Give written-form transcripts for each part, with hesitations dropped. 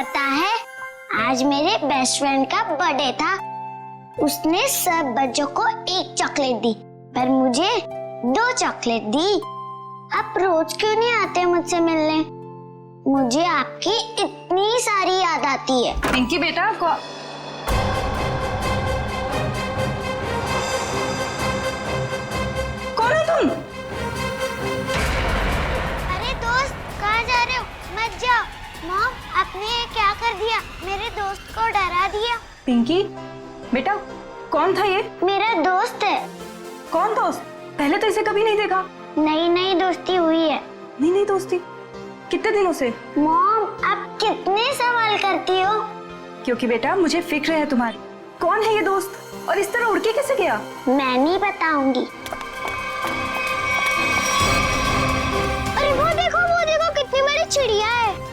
पता है, आज मेरे बेस्ट फ्रेंड का बर्थडे था। उसने सब बच्चों को एक चॉकलेट दी, पर मुझे 2 चॉकलेट दी। आप रोज क्यों नहीं आते मुझसे मिलने? मुझे आपकी इतनी सारी याद आती है। पिंकी बेटा कौन है तुम? अरे दोस्त, कहाँ जा रहे हो? मत जाओ। मॉम, आपने ये क्या कर दिया? मेरे दोस्त को डरा दिया। पिंकी बेटा, कौन था ये? मेरा दोस्त है। कौन दोस्त? पहले तो इसे कभी नहीं देखा। नई नई दोस्ती हुई है। नहीं दोस्ती, कितने दिनों से? मॉम, आप कितने सवाल करती हो? क्योंकि बेटा मुझे फिक्र है तुम्हारी। कौन है ये दोस्त और इस तरह उड़ के कैसे गया? मैं नहीं बताऊंगी। अरे वो देखो कितनी बड़ी चिड़िया है।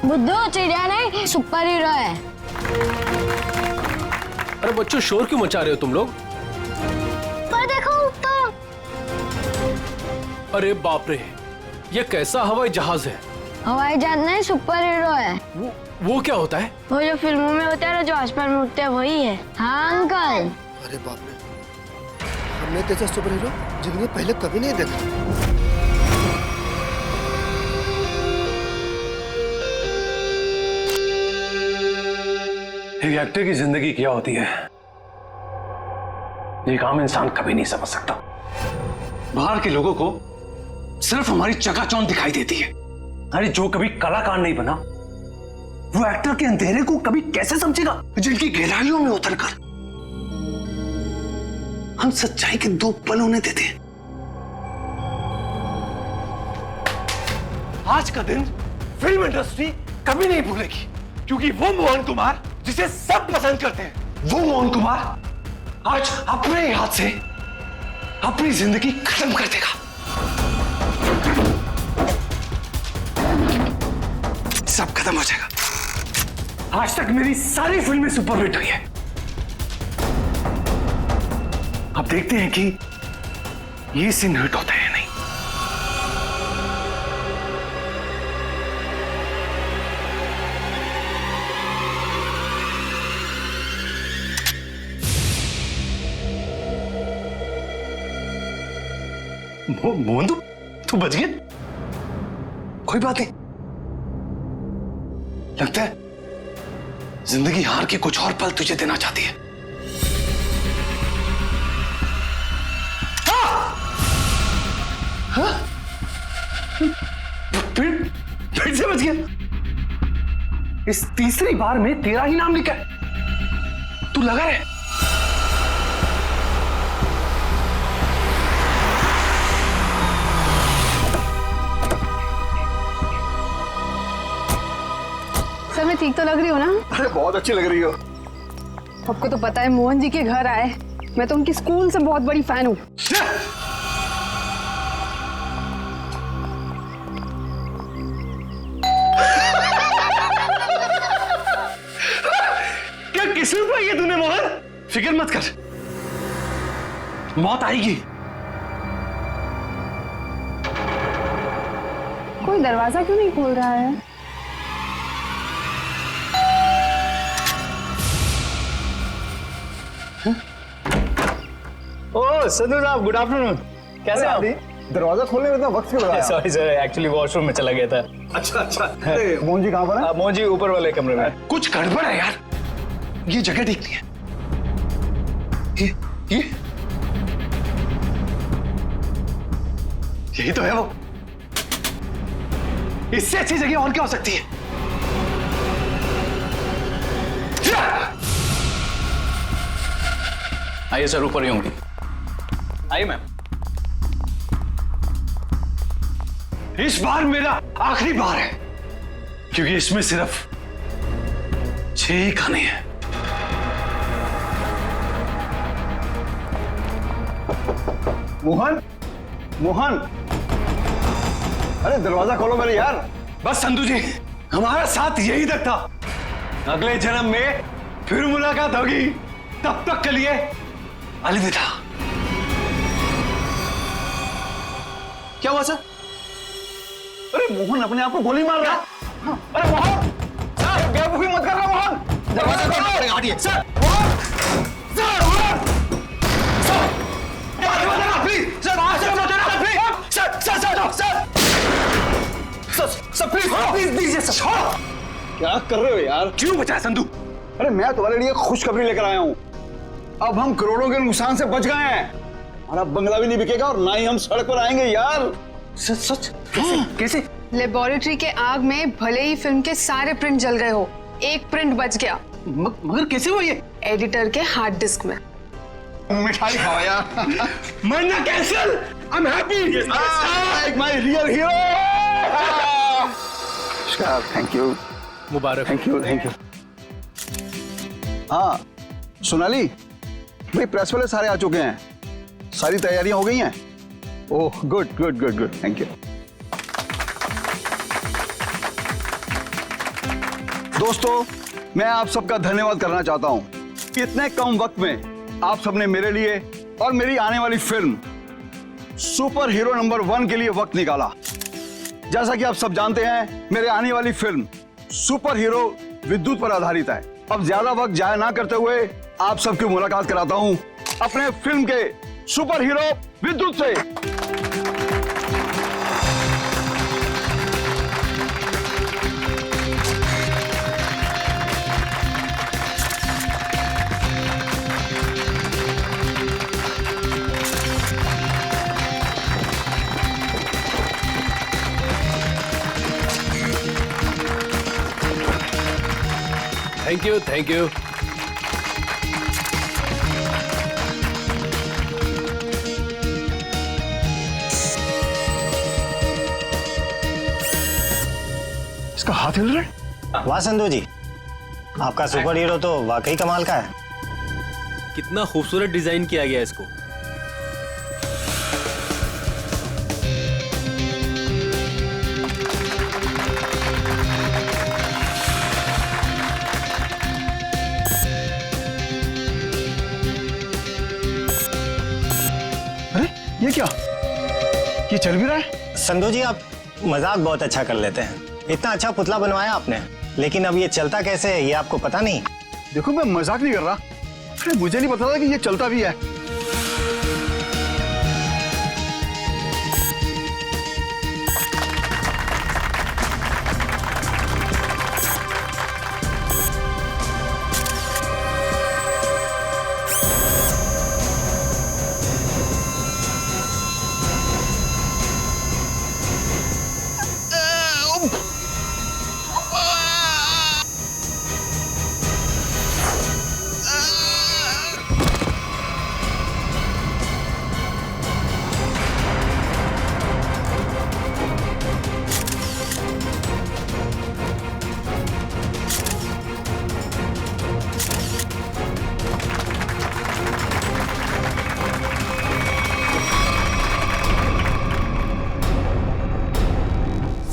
बुद्धू, चिड़िया नहीं, सुपर हीरो है। अरे बच्चों, शोर क्यों मचा रहे हो तुम लोग? पर देखो ऊपर। अरे बाप रे, ये कैसा हवाई जहाज है? हवाई जहाज नहीं, सुपर हीरो है। वो क्या होता है? वो जो फिल्मों में होता है ना, जो आसमान में उड़ते हैं, वही है। हाँ अंकल। अरे बाप रे, हमने तो ऐसा सुपर हीरो जिंदगी में पहले कभी नहीं देखा। एक एक्टर की जिंदगी क्या होती है, ये एक आम इंसान कभी नहीं समझ सकता। बाहर के लोगों को सिर्फ हमारी चकाचौंध दिखाई देती है। अरे जो कभी कलाकार नहीं बना, वो एक्टर के अंधेरे को कभी कैसे समझेगा? जिनकी गहराइयों में उतरकर हम सच्चाई के 2 पल उन्हें देते हैं। आज का दिन फिल्म इंडस्ट्री कभी नहीं भूलेगी, क्योंकि वो मोहन कुमार जिसे सब पसंद करते हैं, वो मोहन कुमार आज अपने हाथ से अपनी जिंदगी खत्म कर देगा। सब खत्म हो जाएगा। आज तक मेरी सारी फिल्में सुपरहिट हुई है। अब देखते हैं कि ये सीन हिट होता है या नहीं। मोहन, तू बच गया? कोई बात नहीं। लगता है जिंदगी हार के कुछ और पल तुझे देना चाहती है। हाँ? फिर से बच गया। इस तीसरी बार में तेरा ही नाम लिखा है। तू लगा रहे। सर, मैं ठीक तो लग रही हूँ ना? अरे बहुत अच्छी लग रही हो। आपको तो पता है, मोहन जी के घर आए, मैं तो उनकी स्कूल से बहुत बड़ी फैन हूँ। क्या किस्मत पाई है तूने मोहन? फिक्र मत कर, मौत आएगी। कोई दरवाजा क्यों नहीं खोल रहा है? ओह संधू साहब, गुड आफ्टरनून। कैसे आप? दरवाजा खोलने में इतना वक्त क्यों लगाया? सॉरी सर, एक्चुअली वॉशरूम में चला गया था। अच्छा। मोहन जी कहाँ पर है? मोहन जी ऊपर वाले कमरे में। कुछ गड़बड़ है यार, ये जगह ठीक नहीं है। ये यही तो है वो। इससे अच्छी जगह और क्या हो सकती है? आइए सर, ऊपर ही होंगी। आइए मैम। इस बार मेरा आखिरी बार है, क्योंकि इसमें सिर्फ 6 ही खाने हैं। मोहन, मोहन, अरे दरवाजा खोलो मेरे यार। बस संधू जी, हमारा साथ यही तक था। अगले जन्म में फिर मुलाकात होगी। तब तक के लिए अलविदा। क्या हुआ सर? अरे मोहन अपने आप को गोली मार रहा है। अरे मोहन, बेवकूफी मत करना मोहन। दरवाजा खोलना पड़ेगा, हटिए। Sir please. क्या कर रहे हो यार? क्यों बचाया संधू? अरे मैं तुम्हारे लिए खुशखबरी लेकर आया हूँ। अब हम करोड़ों के नुकसान से बच गए हैं। हमारा बंगला भी नहीं बिकेगा और ना ही हम सड़क पर आएंगे यार। सच सच? कैसे? लेबोरेटरी के आग में भले ही फिल्म के सारे प्रिंट जल गए हो, एक प्रिंट बच गया। मगर कैसे हुआ ये? एडिटर के हार्ड डिस्क में। मिठाई खाओ यार। मरना cancel. I am happy. My real hero. Thank you, Mubarak. Thank you, thank you. हाँ सोनाली भाई, प्रेस वाले सारे आ चुके हैं, सारी तैयारियां हो गई हैं। Oh good good good good, thank you. दोस्तों मैं आप सबका धन्यवाद करना चाहता हूं कि इतने कम वक्त में आप सबने मेरे लिए और मेरी आने वाली फिल्म सुपर हीरो नंबर 1 के लिए वक्त निकाला। जैसा कि आप सब जानते हैं, मेरे आने वाली फिल्म सुपर हीरो विद्युत पर आधारित है। अब ज्यादा वक्त जाया ना करते हुए आप सबकी मुलाकात कराता हूं अपने फिल्म के सुपर हीरो विद्युत से। Thank you, thank you. इसका हाथ हिल रहा है। वाह संधू जी, आपका सुपर हीरो तो वाकई कमाल का है। कितना खूबसूरत डिजाइन किया गया इसको। अरे ये क्या, ये चल भी रहा है? संधू जी आप मजाक बहुत अच्छा कर लेते हैं। इतना अच्छा पुतला बनवाया आपने, लेकिन अब ये चलता कैसे है ये आपको पता नहीं? देखो मैं मजाक नहीं कर रहा। अरे मुझे नहीं पता था कि ये चलता भी है।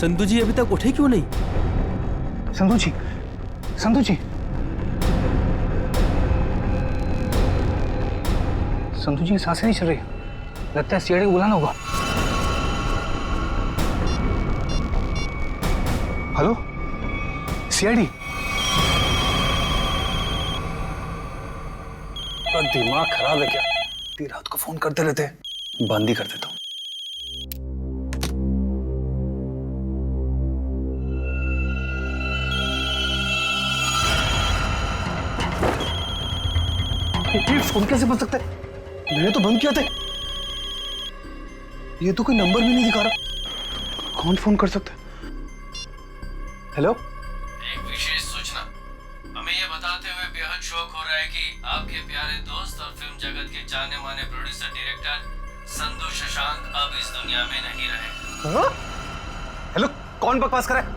संधू जी अभी तक उठे क्यों नहीं? संधू जी, संधू जी, संधू जी की सांसें नहीं चल रही। लगता है सीआईडी को बुलाना होगा। Hello CID. दिमाग खराब है क्या? इतनी रात को फोन करते रहते हैं, बंद ही कर देता हूँ। ये फोन कैसे बन सकता है? मैंने तो बंद किया था। ये तो कोई नंबर भी नहीं दिखा रहा। कौन फोन कर सकता है? हेलो, एक विशेष सूचना। हमें यह बताते हुए बेहद शौक हो रहा है कि आपके प्यारे दोस्त और फिल्म जगत के जाने माने प्रोड्यूसर डायरेक्टर संधू शशांक अब इस दुनिया में नहीं रहे। हेलो, कौन बकवास कर रहा है?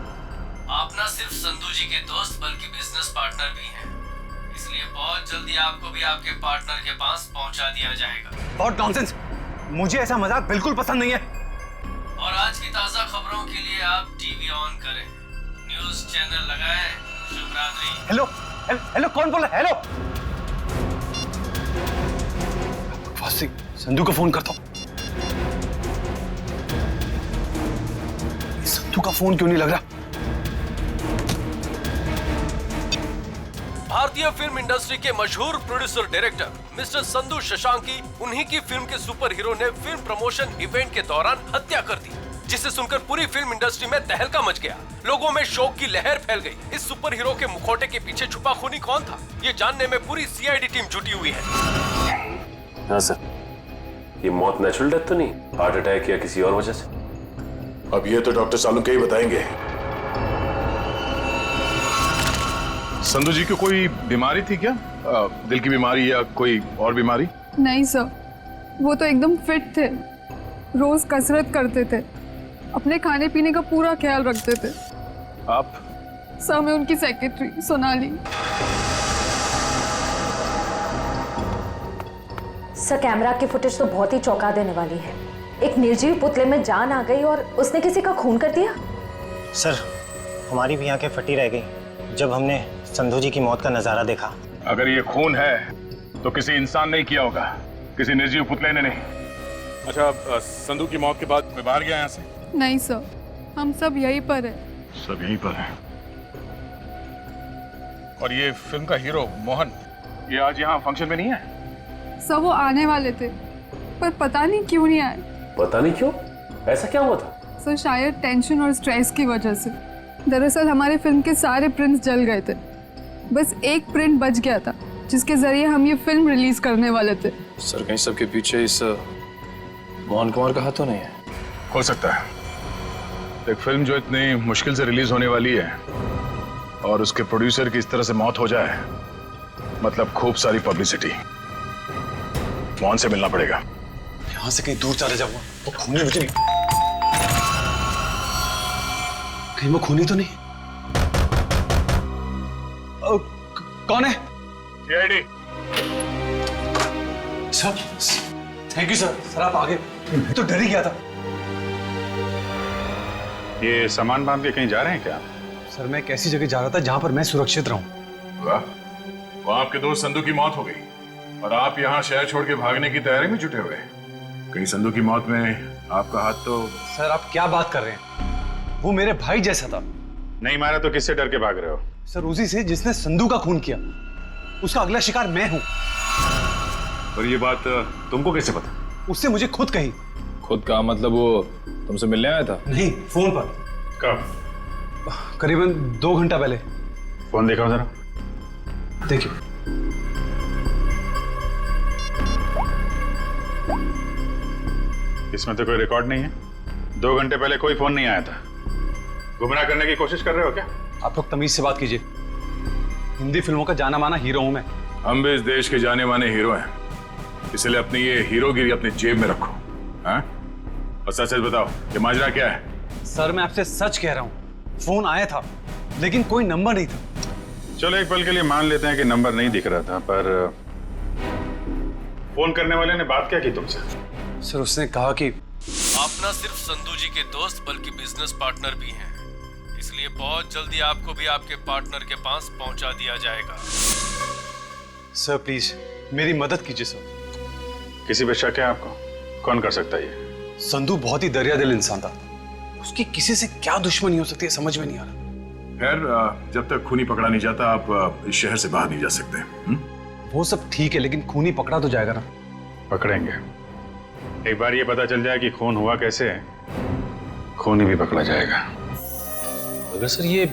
आप न सिर्फ संधू जी के दोस्त बल्कि बिजनेस पार्टनर भी हैं, इसलिए बहुत जल्दी आपको भी आपके पार्टनर के पास पहुंचा दिया जाएगा। बहुत नॉनसेंस, मुझे ऐसा मजाक बिल्कुल पसंद नहीं है। और आज की ताजा खबरों के लिए आप टीवी ऑन करें, न्यूज चैनल लगाएं। शुभ रात्रि। हेलो हेलो, कौन बोल रहा है? हेलो, संधू को फोन करता हूँ। संधू का फोन क्यों नहीं लग रहा? भारतीय फिल्म इंडस्ट्री के मशहूर प्रोड्यूसर डायरेक्टर मिस्टर संधू शशांकी, उन्हीं की फिल्म के सुपर हीरो ने फिल्म प्रमोशन इवेंट के दौरान हत्या कर दी, जिसे सुनकर पूरी फिल्म इंडस्ट्री में तहलका मच गया। लोगों में शोक की लहर फैल गई। इस सुपर हीरो के मुखौटे के पीछे छुपा खूनी कौन था, ये जानने में पूरी सीआईडी टीम जुटी हुई है। हाँ सर, ये मौत नेचुरल डेथ तो नहीं, हार्ट अटैक या किसी और वजह से? अब ये तो डॉक्टर सालुंके ही बताएंगे। संधू जी को कोई बीमारी थी क्या? दिल की बीमारी या कोई और बीमारी? नहीं सर, वो तो एकदम फिट थे, रोज कसरत करते थे, अपने खाने पीने का पूरा ख्याल रखते थे। आप? सर, मैं उनकी सेक्रेटरी सोनाली। सर, कैमरा की फुटेज तो बहुत ही चौंका देने वाली है। एक निर्जीव पुतले में जान आ गई और उसने किसी का खून कर दिया। सर, हमारी भी आंखें फटी रह गई जब हमने संधू जी की मौत का नजारा देखा। अगर ये खून है तो किसी इंसान ने किया होगा, किसी निर्जीव पुतले ने नहीं। अच्छा, संधू की मौत के बाद मैं बाहर गया यहाँ से? नहीं सर, हम सब यहीं पर है। सब यहीं पर हैं। और ये फिल्म का हीरो मोहन, ये आज यहाँ फंक्शन में नहीं है? सर, वो आने वाले थे पर पता नहीं क्यों नहीं आए। पता नहीं क्यों? ऐसा क्या हुआ था? सर, शायद टेंशन और स्ट्रेस की वजह से। दरअसल हमारे फिल्म के सारे प्रिंट्स जल गए थे, बस एक प्रिंट बच गया था जिसके जरिए हम ये फिल्म रिलीज करने वाले थे। सर, कहीं सबके पीछे इस मोहन कुमार का हाथ तो नहीं है? हो सकता है। एक फिल्म जो इतनी मुश्किल से रिलीज होने वाली है और उसके प्रोड्यूसर की इस तरह से मौत हो जाए, मतलब खूब सारी पब्लिसिटी। मोहन से मिलना पड़ेगा। यहाँ से कहीं दूर चले जाऊंगा, वो खूनी मुझे नहीं, कहीं वो खूनी तो नहीं? कौन है? CID. Sir, thank you sir. Sir, आप आगे, मैं तो डर ही गया था। ये सामान बांध के कहीं जा रहे हैं क्या? सर, मैं एक ऐसी जगह जा रहा था जहां पर मैं सुरक्षित रहूं। वाह, वो आपके दोस्त संधू की मौत हो गई और आप यहाँ शहर छोड़ के भागने की तैयारी में जुटे हुए। कहीं संधू की मौत में आपका हाथ तो? सर, आप क्या बात कर रहे हैं? वो मेरे भाई जैसा था। नहीं मारा तो किससे डर के भाग रहे हो? सर, उसी से जिसने संधू का खून किया, उसका अगला शिकार मैं हूं। और ये बात तुमको कैसे पता? उससे मुझे खुद कही। खुद का मतलब वो तुमसे मिलने आया था? नहीं, फोन पर। कब? करीबन 2 घंटा पहले। फोन देखा जरा। देखिए। इसमें तो कोई रिकॉर्ड नहीं है। 2 घंटे पहले कोई फोन नहीं आया था। गुमराह करने की कोशिश कर रहे हो क्या? आप लोग तमीज से बात कीजिए। हिंदी फिल्मों का जाना माना हीरो हूं मैं। हम भी इस देश के जाने माने हीरो हैं, इसलिए अपनी ये हीरोगिरी अपनी जेब में रखो। हाँ? और सच सच बताओ, ये माजरा क्या है? सर, मैं आपसे सच कह रहा हूं, फोन आया था लेकिन कोई नंबर नहीं था। चलो एक पल के लिए मान लेते हैं कि नंबर नहीं दिख रहा था, पर फोन करने वाले ने बात क्या की तुमसे? सर, उसने कहा कि आप न सिर्फ संधू जी के दोस्त बल्कि बिजनेस पार्टनर भी हैं, इसलिए बहुत जल्दी आपको भी आपके पार्टनर के पास पहुंचा दिया जाएगा। सर, प्लीज मेरी मदद कीजिए सर। किसी पे शक है आपको? कौन कर सकता है ये? संधू बहुत ही दरियादिल इंसान था। उसकी किसी से क्या दुश्मनी हो सकती है, समझ में नहीं आ रहा। खैर, जब तक खूनी पकड़ा नहीं जाता आप इस शहर से बाहर नहीं जा सकते। वो सब ठीक है, लेकिन खूनी पकड़ा तो जाएगा ना? पकड़ेंगे। एक बार ये पता चल जाए कि खून हुआ कैसे है, खूनी भी पकड़ा जाएगा। मगर सर, ये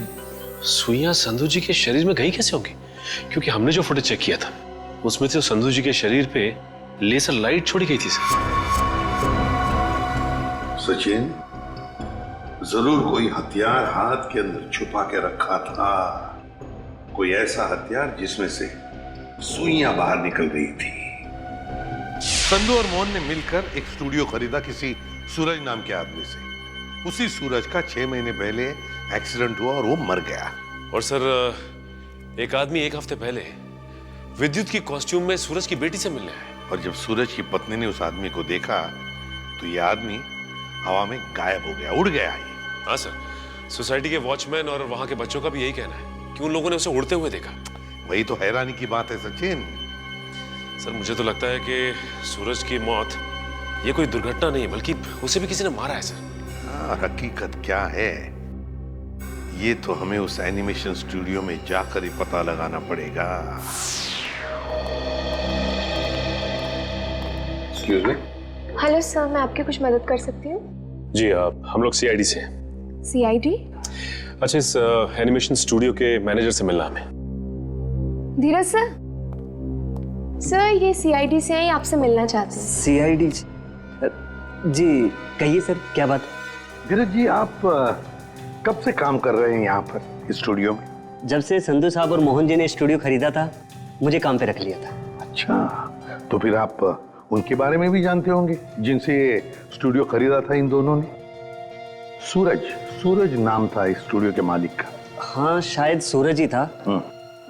सुइयां संधू जी के शरीर में गई कैसे होंगी? क्योंकि हमने जो फुटेज चेक किया था उसमें तो संधू जी के शरीर पे लेजर लाइट छोड़ी गई थी। सचिन, जरूर कोई हथियार हाथ के अंदर छुपा के रखा था, कोई ऐसा हथियार जिसमें से सुइयां बाहर निकल गई थी। संधू और मोहन ने मिलकर एक स्टूडियो खरीदा किसी सूरज नाम के आदमी से। उसी सूरज का 6 महीने पहले एक्सीडेंट हुआ और वो मर गया। और सर, एक आदमी 1 हफ्ते पहले विद्युत की कॉस्ट्यूम में सूरज की बेटी से मिलने आया। और जब सूरज की पत्नी ने उस आदमी को देखा तो ये आदमी हवा में गायब हो गया, उड़ गया। हाँ सर, सोसाइटी के वॉचमैन और वहां के बच्चों का भी यही कहना है कि उन लोगों ने उसे उड़ते हुए देखा। वही तो हैरानी की बात है सचिन। सर, मुझे तो लगता है कि सूरज की मौत ये कोई दुर्घटना नहीं है, बल्कि उसे भी किसी ने मारा है सर। हाँ, हकीकत क्या है ये तो हमें उस एनिमेशन स्टूडियो में जाकर ही पता लगाना पड़ेगा। Excuse me. हेलो सर, मैं आपकी कुछ मदद कर सकती हूँ? जी हम लोग सीआईडी से हैं। सीआईडी? अच्छा, इस एनिमेशन स्टूडियो के मैनेजर से मिलना हमें। धीरज सर, सर ये सीआईडी से हैं, आपसे मिलना चाहते हैं। सीआईडी जी, कहिए सर, क्या बात? धीरज जी, आप कब से काम कर रहे हैं यहाँ पर स्टूडियो में? जब से संधू साहब और मोहन जी ने स्टूडियो खरीदा था, मुझे काम पे रख लिया था। अच्छा, तो फिर आप उनके बारे में भी जानते होंगे जिनसे स्टूडियो खरीदा था इन दोनों ने? सूरज नाम था इस स्टूडियो के मालिक का। हाँ, शायद सूरज ही था,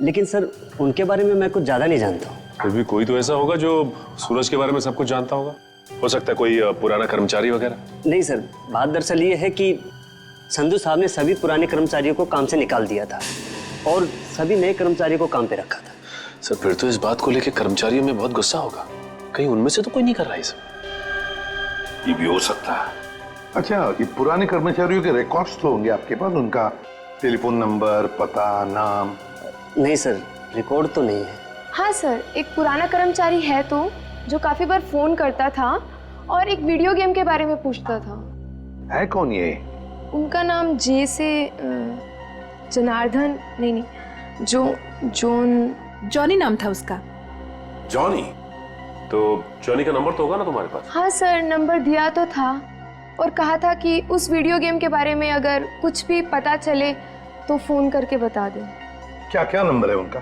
लेकिन सर उनके बारे में मैं कुछ ज्यादा नहीं जानता हूँ। फिर भी कोई तो ऐसा होगा जो सूरज के बारे में सब कुछ जानता होगा। हो सकता है कोई पुराना कर्मचारी वगैरह। नहीं सर, बात दरअसल ये है कि संधू साहब ने सभी पुराने कर्मचारियों को काम से निकाल दिया था और सभी नए कर्मचारियों को काम पे रखा था। सर फिर तो इस बात को लेकर कर्मचारियों में बहुत गुस्सा होगा। कहीं उनमें से तो कोई नहीं कर रहा है सब। ये भी हो सकता है। अच्छा, ये पुराने कर्मचारियों के रिकॉर्ड्स तो होंगे आपके पास, उनका टेलीफोन नंबर, पता, नाम? नहीं सर, रिकॉर्ड तो नहीं है। हाँ सर, एक पुराना कर्मचारी है तो, जो काफी बार फोन करता था और एक वीडियो गेम के बारे में पूछता था। है कौन ये? उनका नाम जे से जनार्दन, नहीं, जॉनी नाम था उसका। जॉनी? तो जॉनी का नंबर तो होगा ना तुम्हारे पास? हाँ सर, नंबर दिया तो था और कहा था कि उस वीडियो गेम के बारे में अगर कुछ भी पता चले तो फोन करके बता दें। क्या क्या नंबर है उनका?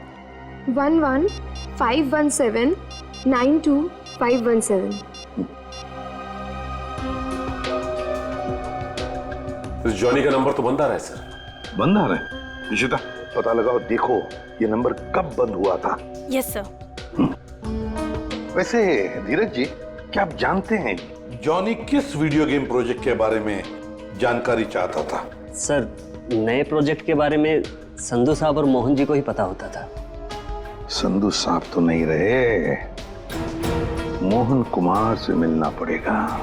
11-517-92-517। जॉनी का नंबर तो बंद आ रहा है सर। बंद आ रहा है? निशिता, पता लगाओ, देखो ये नंबर कब बंद हुआ था। Yes sir. वैसे धीरज जी, क्या आप जानते हैं जॉनी किस वीडियो गेम प्रोजेक्ट के बारे में जानकारी चाहता था? सर, नए प्रोजेक्ट के बारे में संधू साहब और मोहन जी को ही पता होता था। संधू साहब तो नहीं रहे, मोहन कुमार से मिलना पड़ेगा।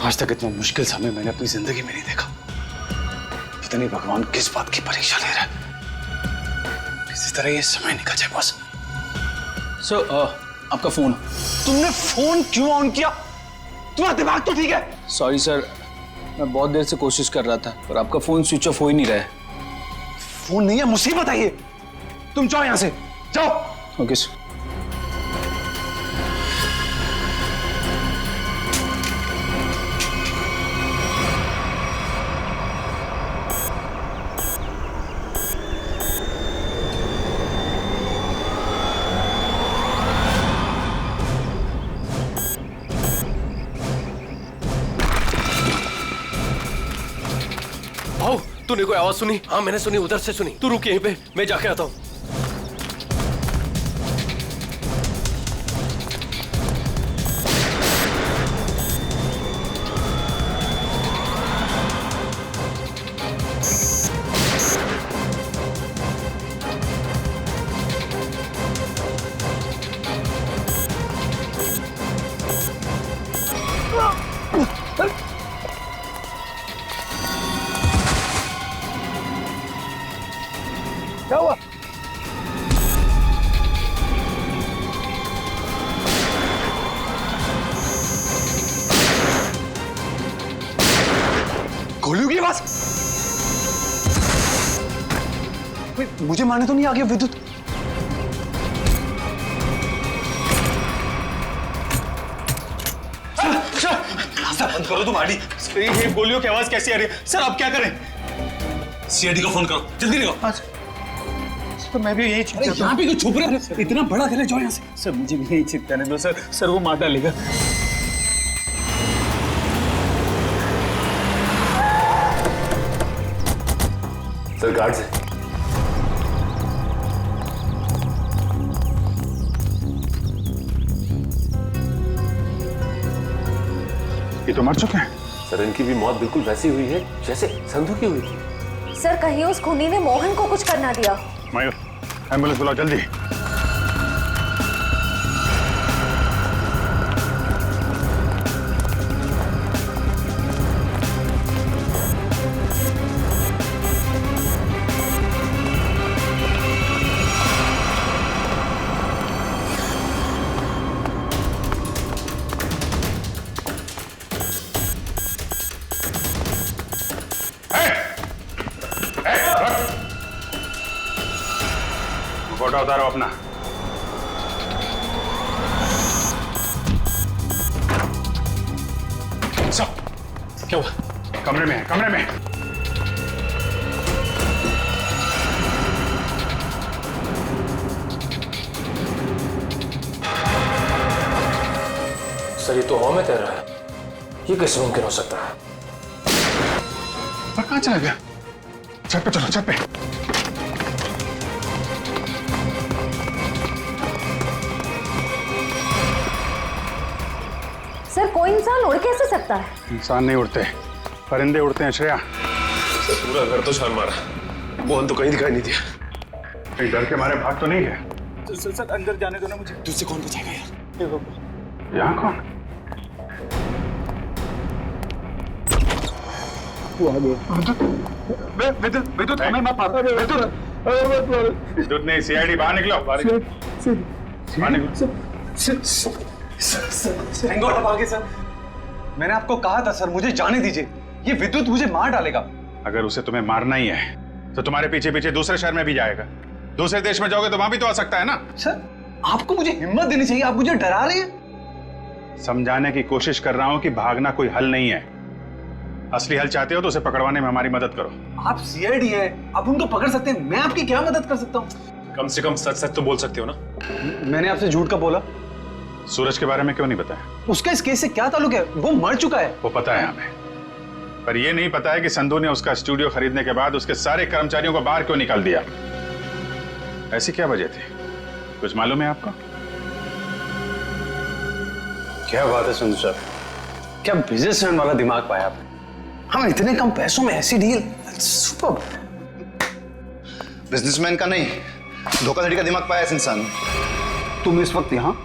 आज तक इतना मुश्किल समय मैंने अपनी जिंदगी में नहीं देखा। पता नहीं भगवान किस बात की परीक्षा ले रहा है। किसी तरह ये समय निकल जाए बस। सर, आपका फोन। तुमने फोन क्यों ऑन किया? तुम्हारा दिमाग तो ठीक है? सॉरी सर, मैं बहुत देर से कोशिश कर रहा था पर आपका फोन स्विच ऑफ हो ही नहीं रहा है। फोन नहीं है, मुसीबत है ये। तुम जाओ यहां से, जाओ। Okay sir. तूने कोई आवाज सुनी? हाँ मैंने सुनी, उधर से सुनी। तू रुक यहीं पे, मैं जाके आता हूँ। क्या हुआ? गोलियों की आवाज। मुझे मारने तो नहीं आ गया विद्युत? बंद करो तुम आडी। ये गोलियों की आवाज कैसी आ रही है? सर आप क्या करें? सीआईडी को फोन करो, जल्दी करो। तो मैं भी यही छिप जाता हूं। यहाँ पे क्यों छुप रहे हो? इतना बड़ा घर है, जाओ यहाँ से। सर मुझे भी यही छिप जाने दो सर। सर वो मार डालेगा। सर गार्ड से। ये तो मर चुके हैं। सर इनकी भी मौत बिल्कुल वैसी हुई है जैसे संधू की हुई थी। सर, कहीं उस खूनी ने मोहन को कुछ करना दिया। मयूर, एम्बुलेंस बुलाओ जल्दी। फोटो उतारो अपना। क्या हुआ? कमरे में है, कमरे में। सर ये तो हवा में तैर रहा है, ये कैसे मुमकिन हो सकता है? पर कहाँ चला गया? छत पे चलो, छत पे। सर कोई इंसान उड़ कैसे सकता है? इंसान नहीं उड़ते, परिंदे उड़ते हैं श्रेया। सर पूरा घर तो छान मारा, मोहन तो कहीं दिखाई नहीं दिया। कहीं डर के मारे भाग तो नहीं है? सर अंदर जाने दो ना मुझे। तुझसे कौन बचाएगा यार? यहाँ कौन? विद्युत हमें मत मारो। विद्युत नहीं, सीआईडी बाहर निकलो, बाहर निकलो। सर मैंने आपको कहा था सर, मुझे जाने दीजिए, ये विद्युत मुझे मार डालेगा। अगर उसे तुम्हें मारना ही है तो तुम्हारे पीछे पीछे दूसरे शहर में भी जाएगा। दूसरे देश में जाओगे तो वहां भी तो आ सकता है ना। सर आपको मुझे हिम्मत देनी चाहिए, आप मुझे डरा रहे हैं। समझाने की कोशिश कर रहा हूं कि भागना कोई हल नहीं है। असली हल चाहते हो तो उसे पकड़वाने में हमारी मदद करो। आप सीआईडी है, आप उनको पकड़ सकते हैं, मैं आपकी क्या मदद कर सकता हूँ? कम से कम सच सच तो बोल सकते हो ना। मैंने आपसे झूठ का बोला? सूरज के बारे में क्यों नहीं बताया? उसका इस केस से क्या ताल्लुक है? वो मर चुका है। वो पता है हमें, पर यह नहीं पता है कि संधू ने उसका स्टूडियो खरीदने के बाद उसके सारे कर्मचारियों को बाहर क्यों निकाल दिया। ऐसी क्या वजह थी, कुछ मालूम है आपको? क्या बात है संधू साहब, क्या बिजनेसमैन वाला दिमाग पाया आपने। हम इतने कम पैसों में ऐसी डील, सुपर। बिजनेसमैन का नहीं, धोखाधड़ी का दिमाग पाया इस इंसान ने। तुम इस वक्त यहाँ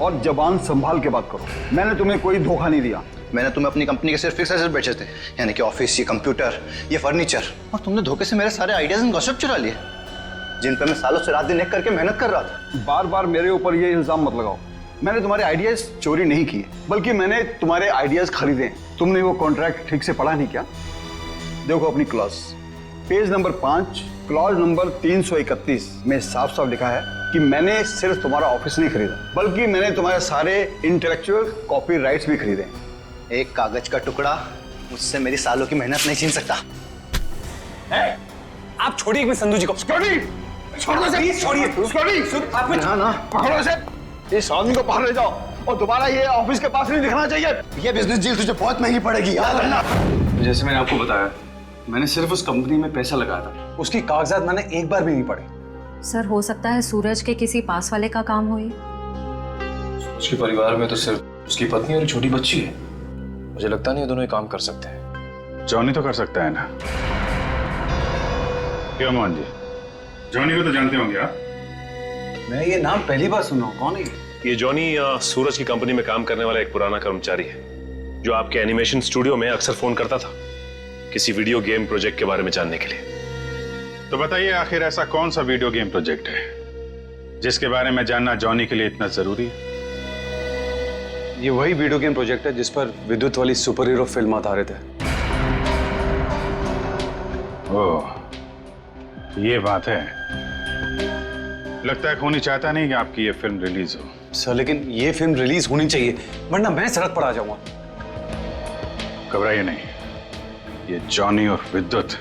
और जबान संभाल के बात करो। मैंने तुम्हें कोई धोखा नहीं दिया। मैंने तुम्हें अपनी कंपनी के सिर्फ फिक्स एसेट बेचे थे, यानी कि ऑफिस, ये कंप्यूटर, ये फर्नीचर, और तुमने धोखे से मेरे सारे आइडियाज एंड गॉसिप चुरा लिए, जिन पर मैं सालों से रात दिन एक करके मेहनत कर रहा था। बार बार मेरे ऊपर ये इल्जाम मत लगाओ। मैंने तुम्हारे आइडियाज चोरी नहीं किए, बल्कि मैंने तुम्हारे आइडियाज खरीदे। तुमने वो कॉन्ट्रैक्ट ठीक से पढ़ा नहीं क्या? देखो अपनी clause, page number 5, clause number 331 में साफ साफ लिखा है कि मैंने सिर्फ तुम्हारा ऑफिस नहीं खरीदा, बल्कि मैंने तुम्हारे सारे इंटेलेक्चुअल कॉपीराइट्स भी खरीदे। एक कागज का टुकड़ा मुझसे मेरी सालों की मेहनत नहीं छीन सकता। आप छोड़िए एक संधू जी को। छोड़िए, ना पकड़ो इसे, इस आदमी को बाहर ले जाओ और दोबारा ये ऑफिस के पास नहीं दिखना चाहिए। ये बिजनेस डील तुझे बहुत महंगी पड़ेगी, याद रखना। जैसे मैंने आपको बताया, मैंने सिर्फ उस कंपनी में पैसा लगाया था, उसकी कागजात मैंने एक बार भी नहीं पढ़े। सर हो सकता है सूरज के किसी पास वाले का काम हो ये। उसके परिवार में तो सिर्फ उसकी पत्नी और एक छोटी बच्ची है। मुझे लगता नहीं ये दोनों ही काम कर सकते हैं। जॉनी तो कर सकता है ना? क्यों मोहन जी, जॉनी को तो जानते होंगे आप? मैं ये नाम पहली बार सुना हूं, कौन है ये जॉनी सूरज की कंपनी में काम करने वाला एक पुराना कर्मचारी है, जो आपके एनिमेशन स्टूडियो में अक्सर फोन करता था किसी वीडियो गेम प्रोजेक्ट के बारे में जानने के लिए। तो बताइए आखिर ऐसा कौन सा वीडियो गेम प्रोजेक्ट है जिसके बारे में जानना जॉनी के लिए इतना जरूरी है? ये वही वीडियो गेम प्रोजेक्ट है जिस पर विद्युत वाली सुपर हीरो फिल्म आधारित है। ओह, ये बात है। लगता है खूनी चाहता नहीं कि आपकी ये फिल्म रिलीज हो। सर लेकिन ये फिल्म रिलीज होनी चाहिए, वरना मैं सड़क पर आ जाऊंगा। घबराइए नहीं, ये जॉनी और विद्युत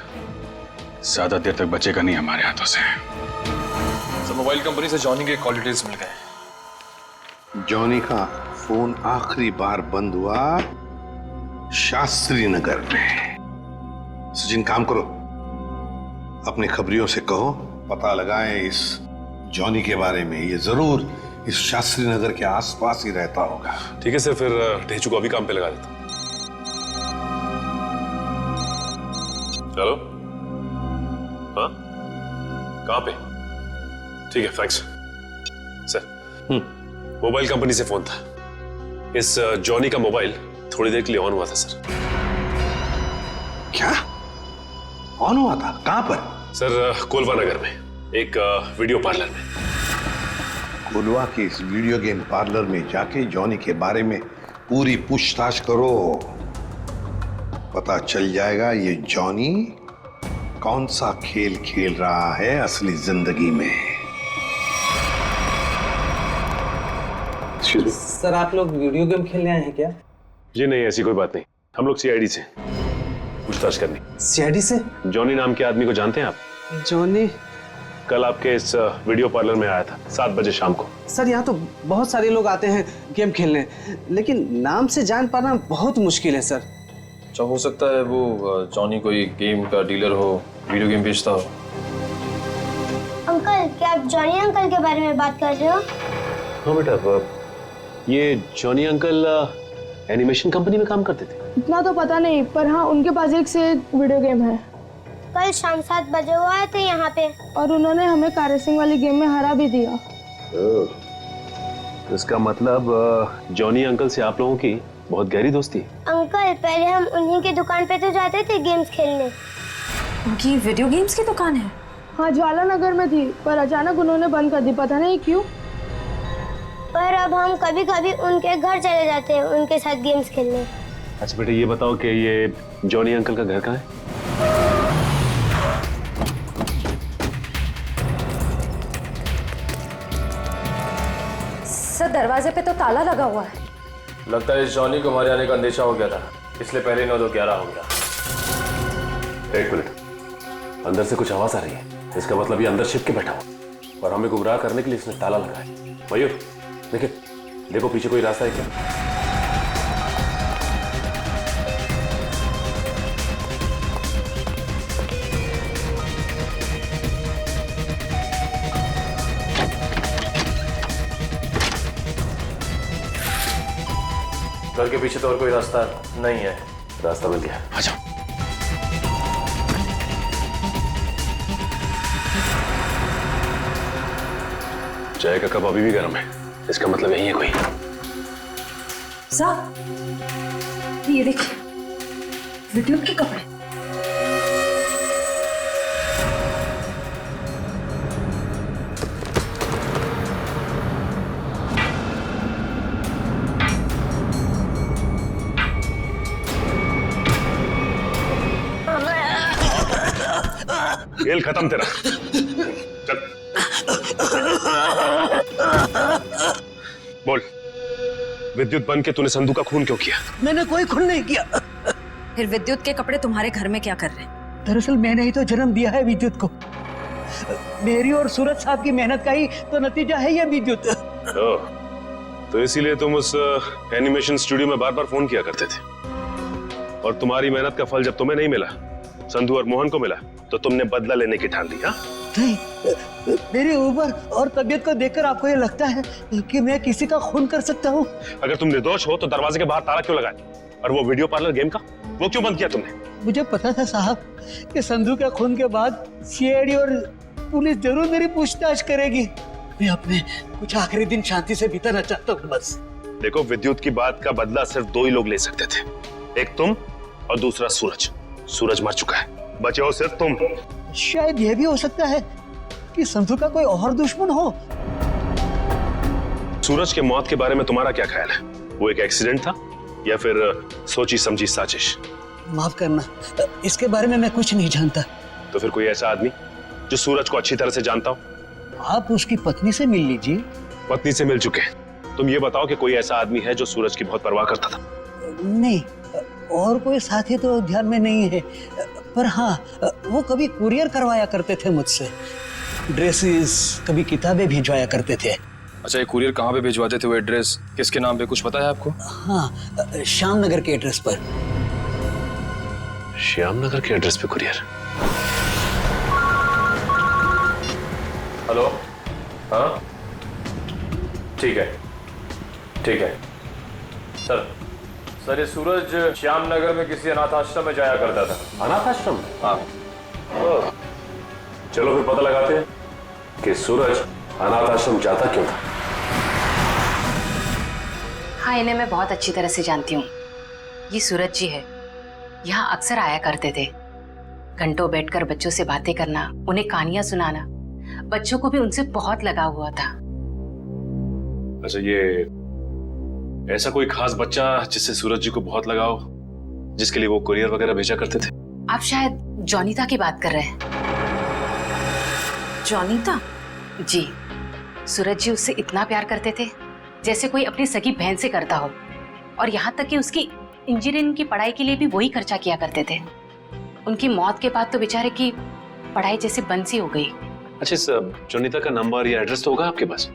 ज्यादा देर तक बचेगा नहीं हमारे हाथों से। सर मोबाइल कंपनी से जॉनी के कॉल डिटेल्स मिल गए। जॉनी का फोन आखिरी बार बंद हुआ शास्त्री नगर में। सचिन काम करो, अपने खबरियों से कहो पता लगाएं इस जॉनी के बारे में। ये जरूर इस शास्त्री नगर के आसपास ही रहता होगा। ठीक है सर, फिर ढेचू को अभी काम पे लगा देता हूं। हेलो, हाँ कहाँ पे? ठीक है, थैंक्स सर। मोबाइल कंपनी से फोन था। इस जॉनी का मोबाइल थोड़ी देर के लिए ऑन हुआ था सर। क्या ऑन हुआ था? कहां पर? सर कोलवा नगर में एक वीडियो पार्लर में। कोलवा के इस वीडियो गेम पार्लर में जाके जॉनी के बारे में पूरी पूछताछ करो। पता चल जाएगा ये जॉनी कौन सा खेल खेल रहा है असली जिंदगी में। सर आप लोग वीडियो गेम खेलने आए हैं क्या? जी नहीं, ऐसी कोई बात नहीं। हम लोग सीआईडी से पूछताछ करनी। सीआईडी से? जॉनी नाम के आदमी को जानते हैं आप? जॉनी? कल आपके इस वीडियो पार्लर में आया था 7 बजे शाम को। सर यहाँ तो बहुत सारे लोग आते हैं गेम खेलने, लेकिन नाम से जान पाना बहुत मुश्किल है सर। अच्छा, हो सकता है वो जॉनी कोई गेम का डीलर हो, वीडियो गेम बेचता हो। अंकल, क्या आप जॉनी अंकल के बारे में बात कर रहे हो? हाँ बेटा, ये जॉनी अंकल एनिमेशन कंपनी में काम करते थे। इतना तो पता नहीं, पर हाँ उनके पास एक से एक वीडियो गेम है। कल शाम 7 बजे वो आए थे यहाँ पे और उन्होंने हमें कार रेसिंग वाली गेम में हरा भी दिया। तो इसका मतलब जॉनी अंकल से आप लोगों की बहुत गहरी दोस्ती है। अंकल, पहले हम उन्हीं की दुकान पे तो जाते थे गेम्स खेलने। उनकी वीडियो गेम्स की दुकान है? हाँ, ज्वाला नगर में थी, पर अचानक उन्होंने बंद कर दी, पता नहीं क्यों। पर अब हम कभी कभी उनके घर चले जाते हैं उनके साथ गेम्स खेलने। अच्छा बेटा, ये बताओ कि ये जॉनी अंकल का घर कहाँ है? सर दरवाजे पे तो ताला लगा हुआ है। लगता है इस जॉनी को हमारे आने का अंदेशा हो गया था, इसलिए पहले 9-2-11 हो गया। 1 मिनट, अंदर से कुछ आवाज आ रही है। इसका मतलब ये अंदर छिप के बैठा हुआ और हमें गुमराह करने के लिए इसने ताला लगाया। मयूर, देखिए, देखो पीछे कोई रास्ता है क्या? घर के पीछे तो और कोई रास्ता नहीं है। रास्ता मिल गया, आ जाओ। चाय का कप अभी भी गर्म है, इसका मतलब यही है कोई। साहब, ये देखिए वीडियो के कपड़े। खेल खत्म तेरा, चल। बोल, विद्युत बन के तूने संधू का खून क्यों किया? मैंने कोई खून नहीं किया। फिर विद्युत के कपड़े तुम्हारे घर में क्या कर रहे हैं? दरअसल मैंने ही तो जन्म दिया है विद्युत को। मेरी और सूरज साहब की मेहनत का ही तो नतीजा है ये विद्युत। तो इसीलिए तुम उस एनिमेशन स्टूडियो में बार बार फोन किया करते थे, और तुम्हारी मेहनत का फल जब तुम्हें नहीं मिला, संधू और मोहन को मिला, तो तुमने बदला लेने की ठान ली। हाँ? नहीं, मेरी उम्र और तबीयत को देखकर आपको ये लगता है कि मैं किसी का खून कर सकता हूँ? अगर तुम निर्दोष हो तो दरवाजे के बाहर ताला क्यों लगाया? और वो वीडियो पार्लर गेम का, वो क्यों बंद किया तुमने? मुझे पता था साहब कि संधू के खून के बाद सीआईडी और पुलिस जरूर मेरी पूछताछ करेगी। मैं अपने कुछ आखिरी दिन शांति से बिताना चाहता हूँ बस। देखो, विद्युत की बात का बदला सिर्फ 2 ही लोग ले सकते थे, एक तुम और दूसरा सूरज। सूरज मर चुका है, बचे हो सिर्फ तुम। शायद यह भी हो सकता है कि संधू का कोई और दुश्मन हो। सूरज के मौत के बारे में तुम्हारा क्या ख्याल है? वो एक एक्सीडेंट था या फिर सोची समझी साजिश? माफ करना, इसके बारे में मैं कुछ नहीं जानता। तो फिर कोई ऐसा आदमी जो सूरज को अच्छी तरह से जानता हो? आप उसकी पत्नी से मिल लीजिए। पत्नी से मिल चुके हैं, तुम ये बताओ कि कोई ऐसा आदमी है जो सूरज की बहुत परवाह करता था? नहीं, और कोई साथी तो ध्यान में नहीं है, पर हाँ, वो कभी कुरियर करवाया करते थे मुझसे। ड्रेसेस, कभी किताबें भिजवाया करते थे। अच्छा, ये कुरियर कहाँ पे भिजवाते थे? वो एड्रेस किसके नाम पे, कुछ पता है आपको? हाँ, श्याम नगर के एड्रेस पर। श्याम नगर के एड्रेस पे कुरियर? हेलो, हाँ ठीक है, ठीक है सर, ये सूरज श्याम नगर में किसी अनाथ आश्रम में जाया करता था। अनाथ आश्रम? हाँ। चलो फिर पता लगाते हैं कि सूरज अनाथ आश्रम जाता क्यों था। हाँ, इन्हें मैं बहुत अच्छी तरह से जानती हूँ। ये सूरज जी है, यहाँ अक्सर आया करते थे। घंटों बैठकर बच्चों से बातें करना, उन्हें कहानियां सुनाना, बच्चों को भी उनसे बहुत लगाव हुआ था। अच्छा, ये ऐसा कोई खास बच्चा जिससे सूरज जी को बहुत लगाव, जिसके लिए वो कुरियर वगैरह भेजा करते थे? आप शायद जॉनीता की बात कर रहे हैं। जॉनीता? जी, सूरज जी उससे इतना प्यार करते थे जैसे कोई अपनी सगी बहन से करता हो। और यहाँ तक कि उसकी इंजीनियरिंग की पढ़ाई के लिए भी वही खर्चा किया करते थे। उनकी मौत के बाद तो बेचारे की पढ़ाई जैसे बंद सी हो गई। अच्छा, इस जोनीता का नंबर या एड्रेस तो होगा आपके पास?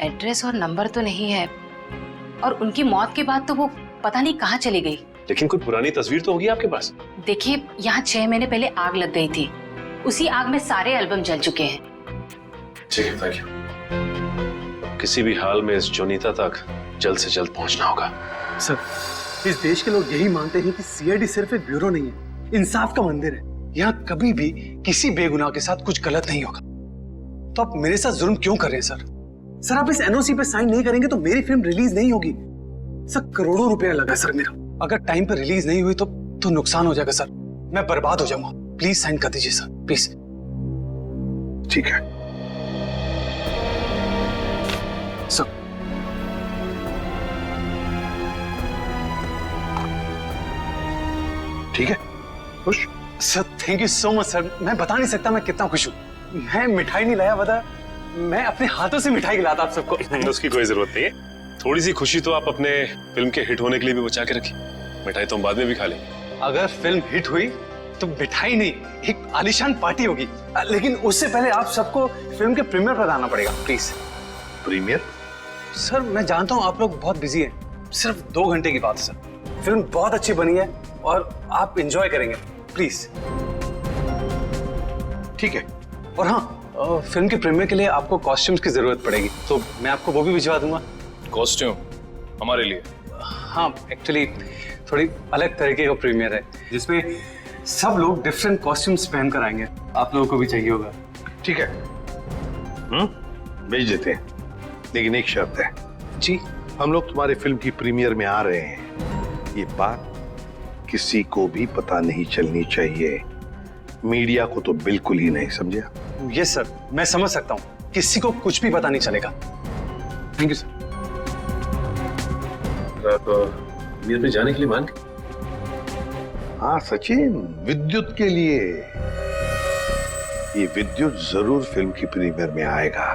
एड्रेस और नंबर तो नहीं है, और उनकी मौत के बाद तो वो पता नहीं कहाँ चली गई। लेकिन कोई पुरानी तस्वीर तो होगी आपके पास? देखिए, यहाँ 6 महीने पहले आग लग गई थी, उसी आग में सारे एल्बम जल चुके हैं। ठीक है, थैंक यू। किसी भी हाल में इस जोनीता तक जल्द से जल्द पहुंचना होगा। सर, इस देश के लोग यही मानते हैं कि सीआईडी सिर्फ एक ब्यूरो नहीं है, इंसाफ का मंदिर है। यहाँ कभी भी किसी बेगुनाह के साथ कुछ गलत नहीं होगा। तो आप मेरे साथ जुल्म क्यों कर रहे हैं सर? सर, आप इस एनओसी पे साइन नहीं करेंगे तो मेरी फिल्म रिलीज नहीं होगी। सर, करोड़ों रुपया लगा सर मेरा। अगर टाइम पर रिलीज नहीं हुई तो नुकसान हो जाएगा सर, मैं बर्बाद हो जाऊंगा। प्लीज साइन कर दीजिए सर, प्लीज। ठीक है सर। ठीक है, खुश? Sir, thank you so much sir. मैं बता नहीं सकता मैं कितना खुश हूँ। मैं मिठाई नहीं लाया, बता, मैं अपने हाथों से मिठाई खिलाता आप सबको। उसकी कोई जरूरत नहीं है। थोड़ी सी खुशी तो आप अपने फिल्म के हिट होने के लिए भी बचा के रखिए। मिठाई तो हम बाद में भी खा लेंगे। अगर फिल्म हिट हुई तो मिठाई नहीं, एक आलीशान पार्टी होगी। लेकिन उससे पहले आप सबको फिल्म के प्रीमियर पर आना पड़ेगा, प्लीज। प्रीमियर? सर, मैं जानता हूँ आप लोग बहुत बिजी हैं, सिर्फ 2 घंटे की बात है सर। फिल्म बहुत अच्छी बनी है और आप एंजॉय करेंगे, प्लीज। ठीक है। और हाँ, फिल्म के प्रीमियर के लिए आपको कॉस्ट्यूम्स की जरूरत पड़ेगी, तो मैं आपको वो भी भिजवा दूंगा। कॉस्ट्यूम हमारे लिए? हाँ, एक्चुअली थोड़ी अलग तरीके का प्रीमियर है जिसमें सब लोग डिफरेंट कॉस्ट्यूम्स पहन कर आएंगे। आप लोगों को भी चाहिए होगा। ठीक है, भेज देते हैं, लेकिन एक शर्त है। जी? हम लोग तुम्हारे फिल्म की प्रीमियर में आ रहे हैं, ये बात किसी को भी पता नहीं चलनी चाहिए। मीडिया को तो बिल्कुल ही नहीं, समझे? यस सर, मैं समझ सकता हूँ, किसी को कुछ भी पता नहीं चलेगा। Thank you sir. आप प्रीमियर पे जाने के लिए मान? हाँ सचिन, विद्युत के लिए। ये विद्युत जरूर फिल्म की प्रीमियर में आएगा,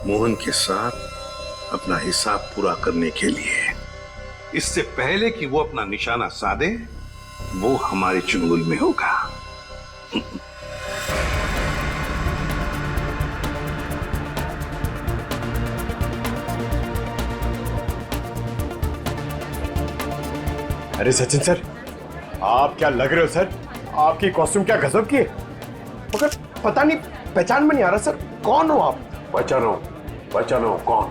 मोहन के साथ अपना हिसाब पूरा करने के लिए। इससे पहले कि वो अपना निशाना साधे, वो हमारे चुंगल में होगा। अरे सचिन सर, आप क्या लग रहे हो सर? आपकी कॉस्ट्यूम क्या गजब की है, मगर पता नहीं पहचान में नहीं आ रहा सर, कौन हो आप? बचानो कौन?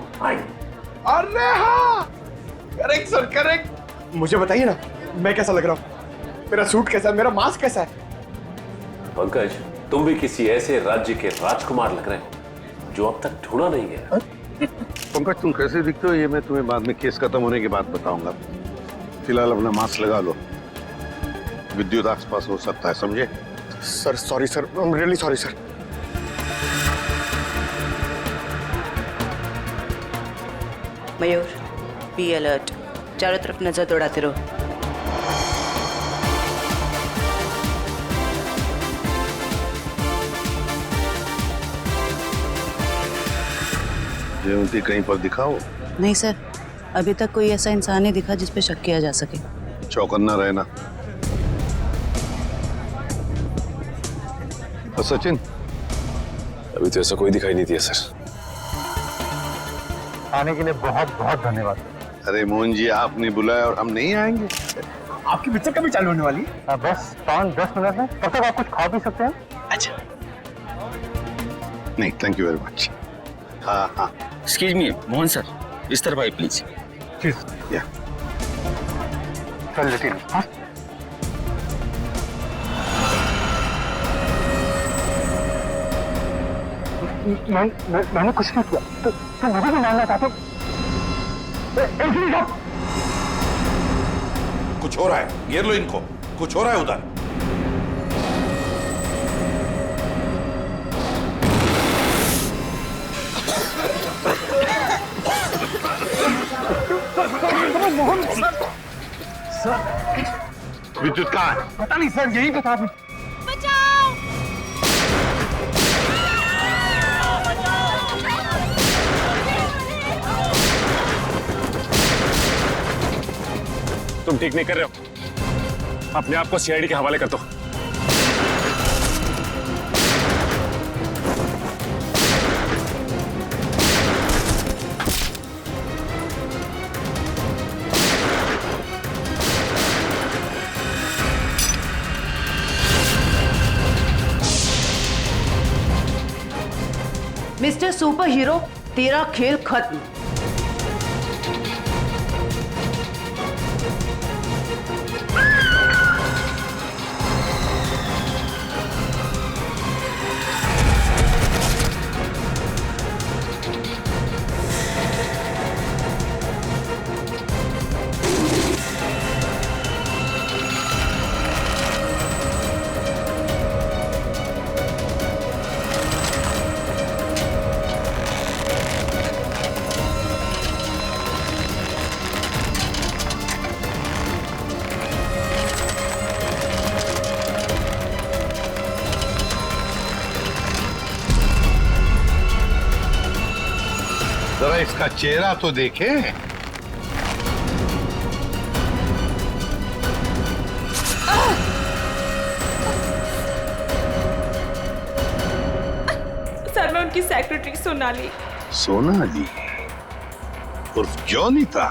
अरे हाँ, करेक्ट सर, करेक्ट। मुझे बताइए ना, मैं कैसा लग रहा हूँ? मेरा सूट कैसा है, मेरा मास्क कैसा है? पंकज, तुम भी किसी ऐसे राज्य के राजकुमार लग रहे हो जो अब तक ढूंढा नहीं गया। पंकज, तुम कैसे दिखते हो ये मैं तुम्हें बाद में केस खत्म होने के बाद बताऊंगा। फिलहाल अपना मास्क लगा लो, विद्युत आसपास हो सकता है, समझे? Sir sorry sir, I am really sorry sir. Mayur, be alert, चारों तरफ नजर दौड़ाते रहो। जयवंती कहीं पर दिखाओ। नहीं सर, अभी तक कोई ऐसा इंसान नहीं दिखा जिस पे शक किया जा सके। चौकन्ना रहना। और सचिन? अभी तो ऐसा कोई दिखाई नहीं दिया सर। आने के लिए बहुत बहुत धन्यवाद। अरे मोहन जी, आपने बुलाया और हम नहीं आएंगे? आपकी पिक्चर कभी चालू होने वाली है? बस 5-10 मिनट में, तब तक आप कुछ खा भी सकते हैं। अच्छा, नहीं थैंक यू वेरी मच। हाँ हाँ, एक्सक्यूज मी मोहन सर, इस तरफ आइए प्लीज। या चल लेते हैं। मैंने कुछ नहीं किया, तो मुझे भी मानना चाहते हो? कुछ हो रहा है, घेर लो इनको, कुछ हो रहा है उधर। विद्युत कहाँ है? पता नहीं सर, यही बता दो। तुम ठीक नहीं कर रहे हो। अपने आप को सीआईडी के हवाले कर दो। मिस्टर सुपर हीरो, तेरा खेल खत्म। जरा इसका चेहरा तो देखे। सर, मैं उनकी सेक्रेटरी सोनाली। सोनाली उर्फ जॉनी था।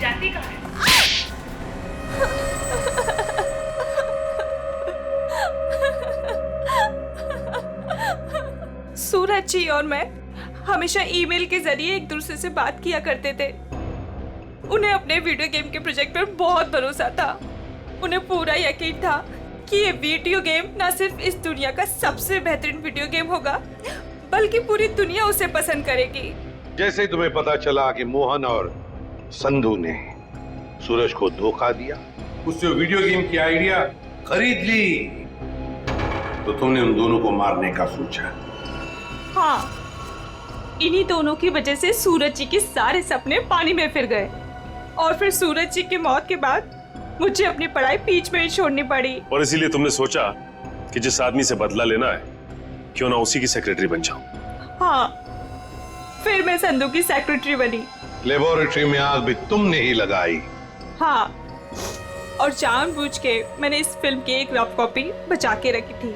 जाती कहाँ है? सूरज जी और मैं हमेशा ईमेल के जरिए एक दूसरे से बात किया करते थे। उन्हें अपने वीडियो गेम के प्रोजेक्ट पर बहुत भरोसा था। उन्हें पूरा यकीन था कि ये वीडियो गेम न सिर्फ इस दुनिया का सबसे बेहतरीन वीडियो गेम होगा, बल्कि पूरी दुनिया उसे पसंद करेगी। जैसे ही तुम्हें पता चला कि मोहन और संधू ने सूरज को धोखा दिया, उससे वीडियो गेम की आइडिया खरीद ली, तो तुमने उन दोनों को मारने का सोचा। हाँ, इन्हीं दोनों की वजह से सूरज जी के सारे सपने पानी में फिर गए और फिर सूरज जी की मौत के बाद मुझे अपनी पढ़ाई बीच में ही छोड़नी पड़ी। और इसीलिए तुमने सोचा कि जिस आदमी से बदला लेना है क्यों ना उसी की सेक्रेटरी बन जाऊं। हाँ, फिर मैं संधू की सेक्रेटरी बनी। लेबोरेटरी में आग भी तुमने ही लगाई। हाँ, और जानबूझ के मैंने इस फिल्म की एक रफ कॉपी बचा के रखी थी।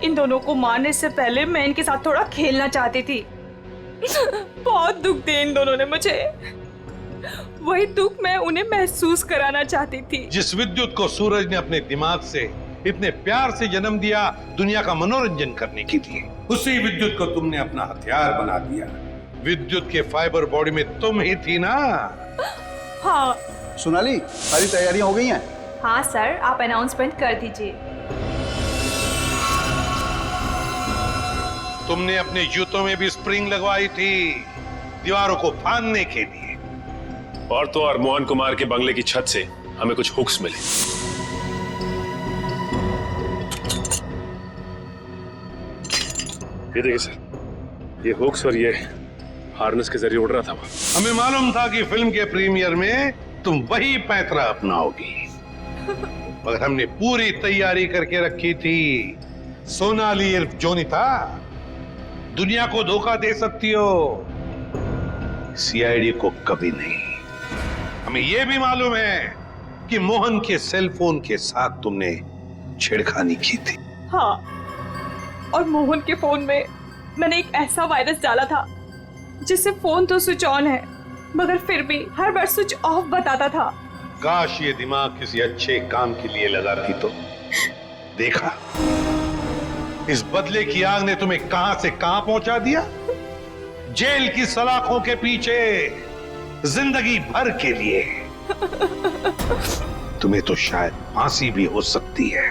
इन दोनों को मारने से पहले मैं इनके साथ थोड़ा खेलना चाहती थी। बहुत दुख दिए इन दोनों ने मुझे। वही दुख मैं उन्हें महसूस कराना चाहती थी। जिस विद्युत को सूरज ने अपने दिमाग से इतने प्यार से जन्म दिया दुनिया का मनोरंजन करने के लिए, उसी विद्युत को तुमने अपना हथियार बना दिया। विद्युत के फाइबर बॉडी में तुम ही थी ना? हाँ। सोनाली, सारी तैयारियां हो गई हैं? हाँ सर, आप अनाउंसमेंट कर दीजिए। तुमने अपने जूतों में भी स्प्रिंग लगवाई थी दीवारों को फाड़ने के लिए। और तो और मोहन कुमार के बंगले की छत से हमें कुछ हुक्स मिले। ये देखिए सर, ये हुक्स और ये हार्नेस के जरिए उड़ रहा था। हमें मालूम था कि फिल्म के प्रीमियर में तुम वही पैंतरा अपनाओगी, मगर हमने पूरी तैयारी करके रखी थी। सोनाली उर्फ जॉनी था। दुनिया को धोखा दे सकती हो, सीआईडी को कभी नहीं। हमें यह भी मालूम है कि मोहन के सेल फोन के साथ तुमने छेड़खानी की थी। हाँ, और मोहन के फोन में मैंने एक ऐसा वायरस डाला था जिससे फोन तो स्विच ऑन है मगर फिर भी हर बार स्विच ऑफ बताता था। काश ये दिमाग किसी अच्छे काम के लिए लगाती तो। देखा, इस बदले की आग ने तुम्हें कहां से कहां पहुंचा दिया। जेल की सलाखों के पीछे जिंदगी भर के लिए। तुम्हें तो शायद फांसी भी हो सकती है।